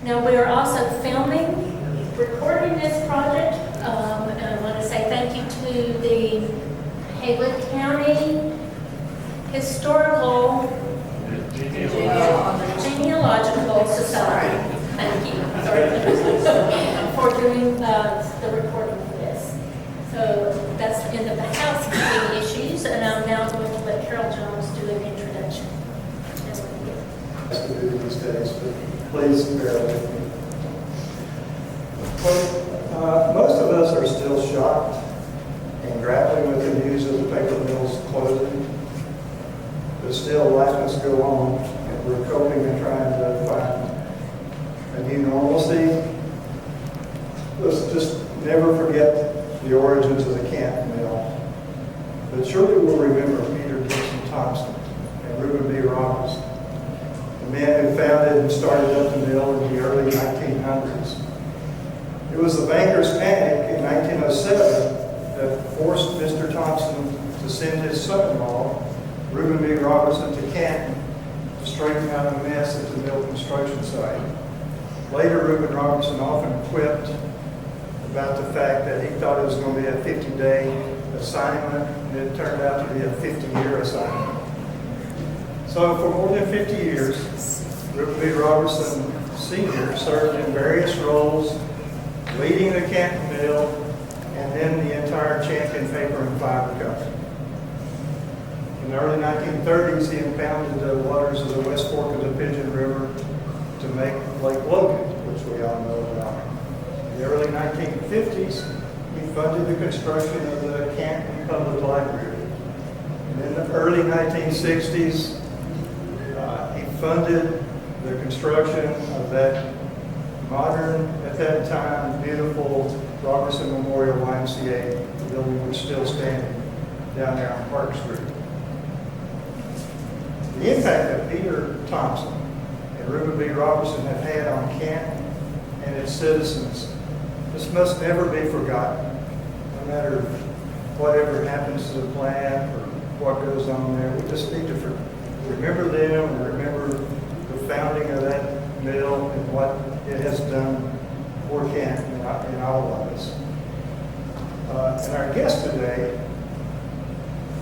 Now, we are also filming, recording this project, and I want to say thank you to the Haywood County Historical Genealogical Society. Thank you. Sorry. For doing the recording for this. So that's the end of the housekeeping issues, and I'm now going to let Carol Jones do an introduction. As we do these days, but please bear with me. Well, most of us are still shocked and grappling with the news of the paper mill's closing, but still life must go on, and we're coping and trying to find a new normalcy. Let's just never forget the origins of the Canton Mill, but surely we'll remember Peter Thompson and Reuben B. Robertson, the man who founded and started up the mill in the early 1900s. It was the bankers' panic in 1907 that forced Mr. Thompson to send his son-in-law, Reuben B. Robertson, to Canton to straighten out a mess at the mill construction site. Later, Reuben Robertson often quipped about the fact that he thought it was going to be a 50-day assignment, and it turned out to be a 50-year assignment. So for more than 50 years, Reuben B. Robertson Sr. served in various roles, leading the Canton Mill, and then the entire Champion Paper and Fiber Company. In the early 1930s, he impounded the waters of the West Fork of the Pigeon River to make Lake Logan, which we all know about. In the early 1950s, he funded the construction of the Canton Public Library. And in the early 1960s, he funded the construction of that modern, at that time, beautiful Robertson Memorial YMCA, the building which is still standing down there on Park Street. The impact that Peter Thompson and Reuben B. Robertson have had on Canton and its citizens, this must never be forgotten, no matter whatever happens to the plant or what goes on there. We just need to remember them and remember the founding of that mill and what it has done for Canton and all of us. And our guest today,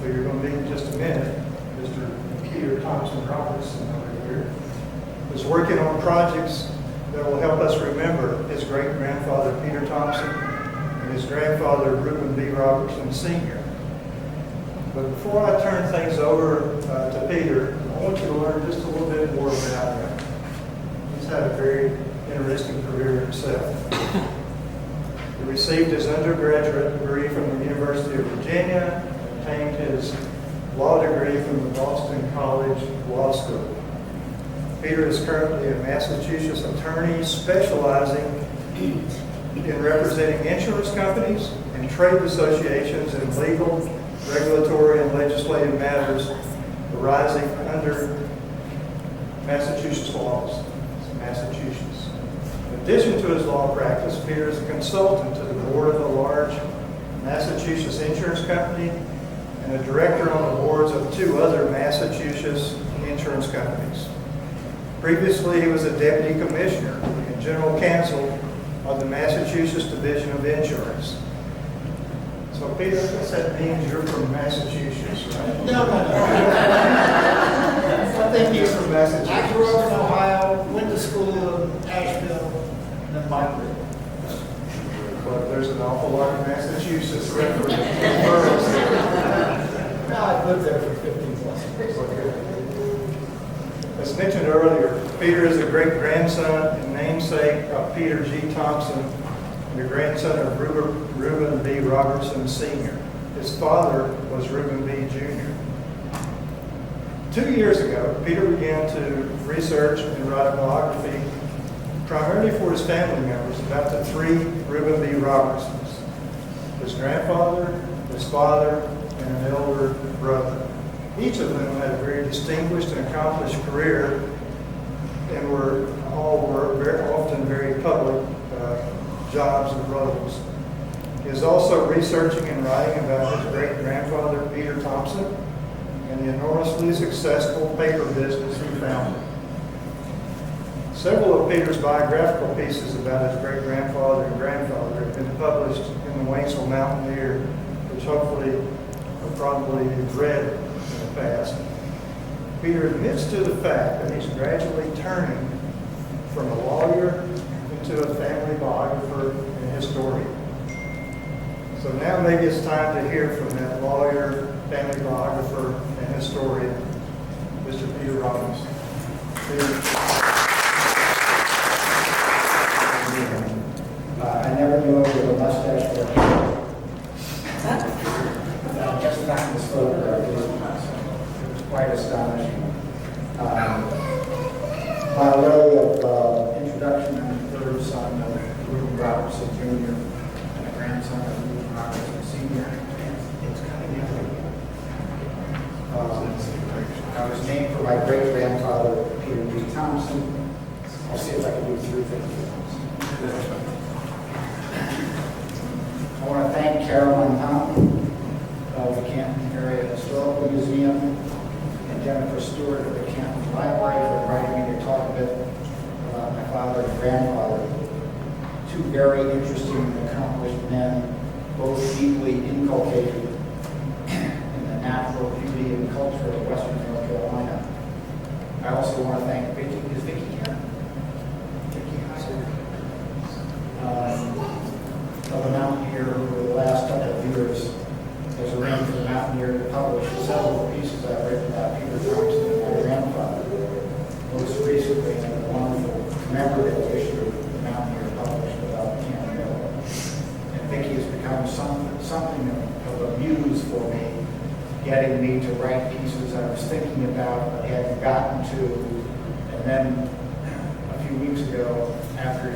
who you're going to meet in just a minute, Mr. Peter Thompson Robertson over here, is working on projects that will help us remember his great-grandfather Peter Thompson and his grandfather Reuben B. Robertson Sr. But before I turn things over to Peter, I want you to learn just a little bit more about him. He's had a very interesting career himself. He received his undergraduate degree from the University of Virginia and obtained his law degree from the Boston College Law School. Peter is currently a Massachusetts attorney specializing in representing insurance companies and trade associations in legal, regulatory, and legislative matters arising under Massachusetts laws. Massachusetts. In addition to his law practice, Peter is a consultant to the board of a large Massachusetts insurance company and a director on the boards of 2 other Massachusetts insurance companies. Previously, he was a deputy commissioner and general counsel of the Massachusetts Division of Insurance. So, Peter, I guess that means you're from Massachusetts, right? No. I think he's from Massachusetts. I grew up in Ohio, went to school in Asheville, and then migrated. But there's an awful lot of Massachusetts reference. No, I've lived there for 15 plus years. As mentioned earlier, Peter is a great-grandson and namesake of Peter G. Thompson and the grandson of Reuben B. Robertson Sr. His father was Reuben B. Jr. 2 years ago, Peter began to research and write a biography primarily for his family members about the 3 Reuben B. Robertsons, his grandfather, his father, and an elder brother. Each of them had a very distinguished and accomplished career and were very often very public jobs and roles. He is also researching and writing about his great-grandfather, Peter Thompson, and the enormously successful paper business he founded. Several of Peter's biographical pieces about his great-grandfather and grandfather have been published in the Waynesville Mountaineer, which hopefully or probably you've read in the past. Peter admits to the fact that he's gradually turning from a lawyer into a family biographer and historian. So now maybe it's time to hear from that lawyer, family biographer, and historian, Mr. Peter Robertson. I never knew it with a mustache or a hair. Just not this photograph. It was quite astonishing. By way of introduction, I'm the third son of Reuben Robertson Jr. and a grandson of Reuben Robertson Sr. It's coming out. I was named for my great-grandfather, Peter B. Thompson. I'll see if I can do 3 things. I want to thank Caroline Thompson of the Canton Area Historical Museum and Jennifer Stewart of the Canton Library for inviting me to talk a bit about my father and grandfather. 2 very interesting and accomplished men, both deeply inculcated in the natural beauty and culture of Western North Carolina. I also want to thank Vicki. Is Vicki here? Vicki Heiser. Of the Mountaineer, who over the last couple of years has arranged for the Mountaineer to publish several pieces I've written about Peter Thompson and my grandfather. Most recently, in a wonderful commemorative issue of the Mountaineer published about Canton Mill. And Vicki has become something of a muse for me, getting me to write pieces I was thinking about but hadn't gotten to. And then a few weeks ago, after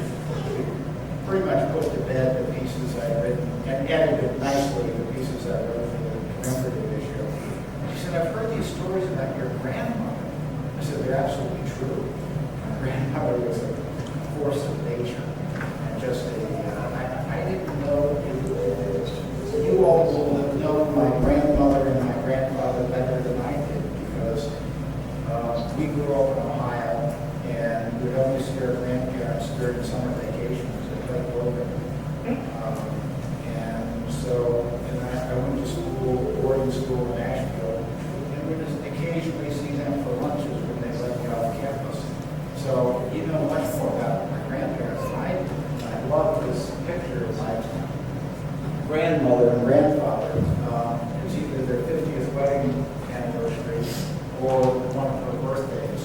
pretty much put to bed the pieces I'd written and edited nicely the pieces I wrote for the commemorative issue. She said, I've heard these stories about your grandmother. I said, they're absolutely true. My grandmother was a force of nature and just I didn't know you all will have known my grandmother and my grandfather better than I did because we grew up in Ohio and we'd only see our grandparents during summer vacations. And so, I went to school, boarding school in Asheville, and we just occasionally see them for lunches when they let me off campus. So, you know much more about my grandparents than I do. I love this picture of my grandmother and grandfather. It was either their 50th wedding anniversary or one of her birthdays.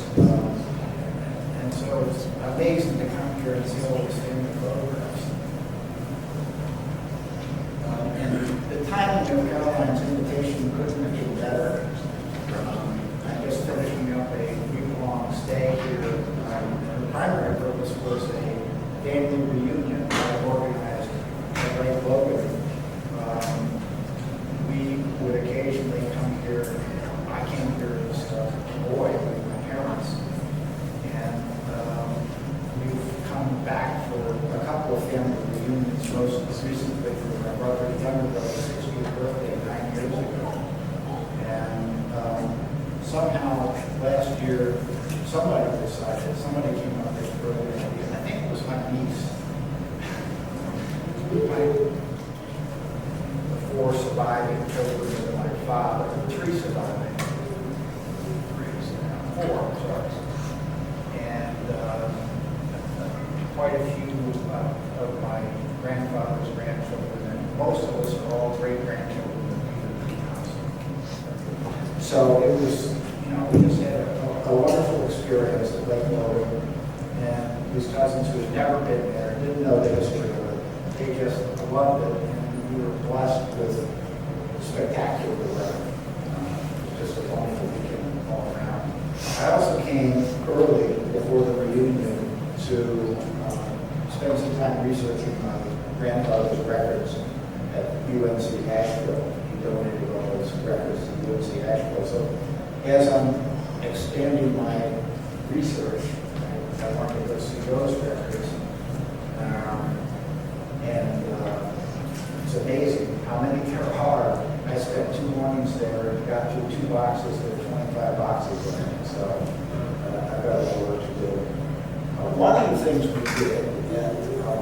And so it's amazing to come here and see all these things in photographs. And the timing of Caroline's invitation couldn't have been better. I'm just finishing up a week-long stay here. And the primary purpose was a family reunion that I organized at Lake Logan. We would occasionally come here. I came here as a boy with my parents. And we've come back for a couple of family reunions, most recently for my brother's younger brother's 60th birthday 9 years ago. And somehow last year, somebody came up with this brilliant idea. I think it was my niece. The 4 surviving children of my father, 3 surviving. 4, sorry. And quite a few of my grandfather's grandchildren, and most of us are all great-grandchildren of Peter Thompson. So it was, we just had a wonderful experience at Lake Logan, and these cousins who had never been there, didn't know the history of it, they just loved it, and we were blessed with spectacular weather. Just a wonderful weekend all around. I also came early before the reunion to spend some time researching my grandfather's records at UNC Asheville. He donated all his records to UNC Asheville. So as I'm expanding my research, I wanted to go see those records. And it's amazing how many there are. I spent 2 mornings there and got through 2 boxes. There were 25 boxes in it. So I've got a lot of work to do. One of the things we did at our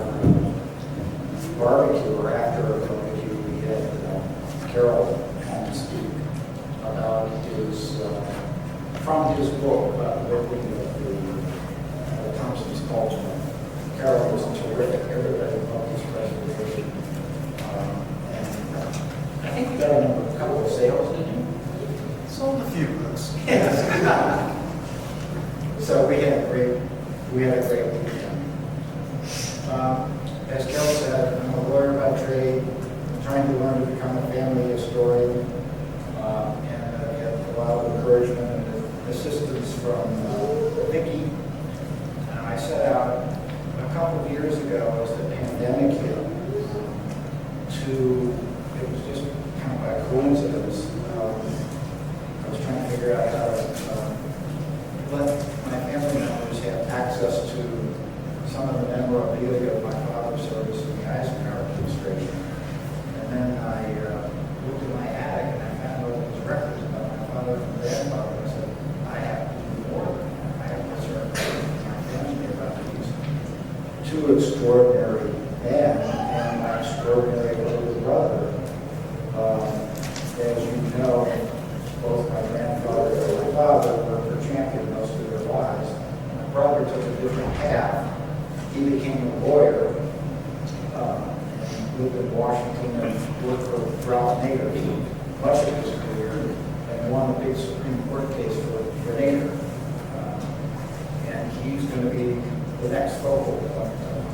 barbecue, or after our barbecue, we had Carol come to speak about from his book about the working of the Thompson's culture. Carol was terrific. Everybody loved his presentation. And I think you got a couple of sales, didn't you? Sold a few books. Yes. So we had a great weekend. As Carol said, I'm a lawyer by trade. I'm trying to learn to become a family historian, and I had a lot of encouragement and assistance from Vicki. And I set out a couple of years ago as the pandemic hit it was just kind of by coincidence. I was trying to figure out how to let my family members have access to some of the memorabilia of my father's service in the Eisenhower administration. And then I looked in my attic and I found all these records about my father and grandfather. I said, I have to do more. I have to start telling my family about these two extraordinary men and my extraordinary little brother. As you know, both my grandfather and my father were for champion most of their lives. My brother took a different path. He became a lawyer and lived in Washington and worked for Ralph Nader much of his career and won a big Supreme Court case for Nader. And he's going to be the next focal point of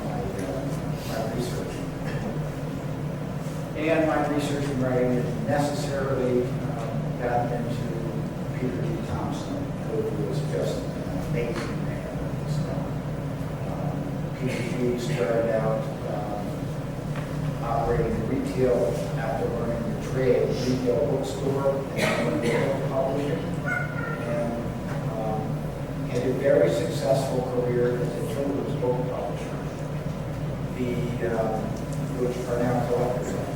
my research. And my research and writing necessarily got into Peter D. Thompson, who was just an amazing man. PG started out operating retail after learning the trade, retail bookstore, and book publishing, and had a very successful career as a children's book publisher, which are now collector's items.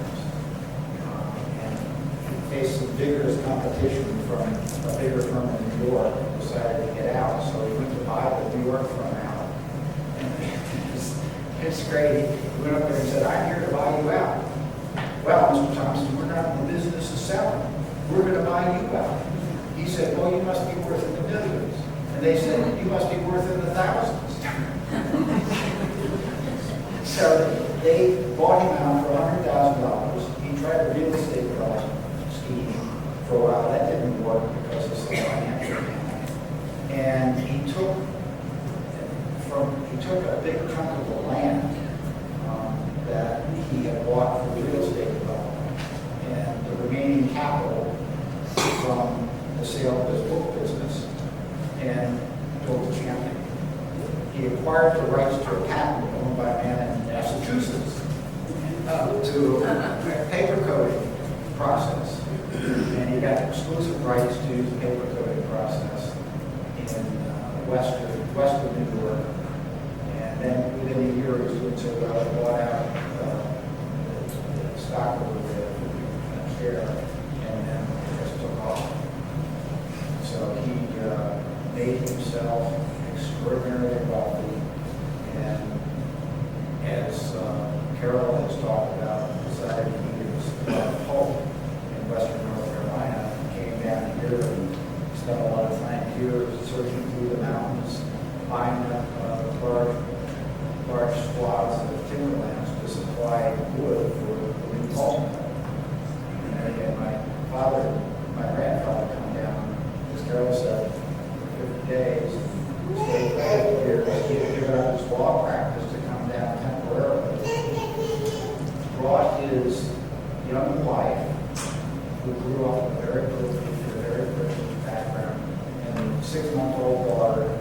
Faced some vigorous competition from a bigger firm in New York, and decided to get out. So he went to buy the New York firm out. And it's great. He went up there and said, I'm here to buy you out. Well, Mr. Thompson, we're not in the business of selling. We're going to buy you out. He said, well, you must be worth in the millions. And they said, you must be worth in the thousands. So they bought him out for $100,000. He tried a real estate scheme for a while. That didn't work because of some financial panic. And he took a big chunk of the land that he had bought for real estate development, and the remaining capital from the sale of his book business, and built a champion. He acquired the rights to a patent owned by a man in Massachusetts to a paper coating process. And he got exclusive rights to use the paper coating process in western New York. And then within a year, he was doing so well, he bought out the stock over there, share, and then it just took off. So he made himself extraordinarily wealthy, and as Carol has talked about, decided he needed a lot of hope in Western North Carolina, came down here and spent a lot of time here searching through the mountains, buying up large swaths of timberlands to supply wood for the new pulp mill. And again, my grandfather come down, as Carol said, for 50 days, stayed for 50 years. He had given up his law practice to come down temporarily. Brought his young wife, who grew up in a very privileged background, and 6-month-old daughter,